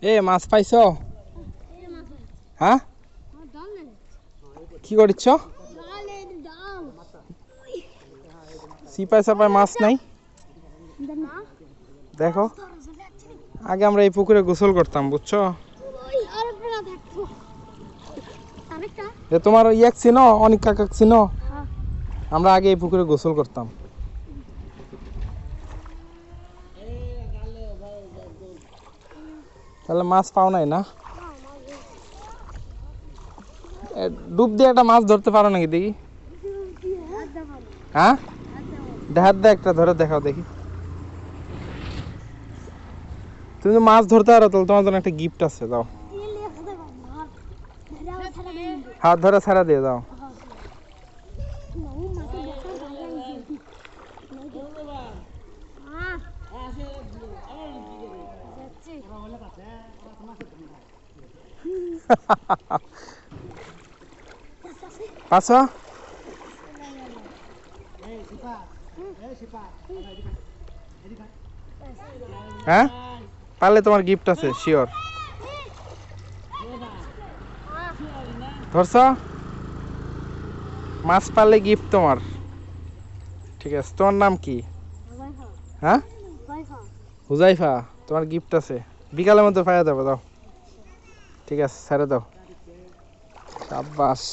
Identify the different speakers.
Speaker 1: এ মাছ পাইছো? হ্যাঁ, কি করিচ্ছ? সিপাই সাপাই মাছ নাই দেখো। আগে আমরা এই পুকুরে গোসল করতাম বুঝছো। তোমার ইয়াক চিনো, অনেক কাকা চিনো? আমরা আগে এই পুকুরে গোসল করতাম। তাহলে মাছ পাও নাই না? ডুব দিয়ে একটা মাছ ধরতে পারো নাকি দেখি? হ্যাঁ, হাত দিয়ে একটা ধরে দেখাও দেখি। তুমি তো মাছ ধরতে পারো, তাহলে তোমার জন্য একটা গিফট আছে, দাও। হাত ধরে ছাড়া দিয়ে দাও। পাঁচশো। হ্যাঁ, পারলে তোমার গিফট আছে শিওর। ধরছ মাছ, পারলে গিফট তোমার। ঠিক আছে, তোমার নাম কি? হ্যাঁ, হুজাইফা। তোমার গিফট আছে, বিকালের মধ্যে পাইয়া যাবে, দাও। ঠিক আছে, ছেড়ে দাও। সাব্বাস।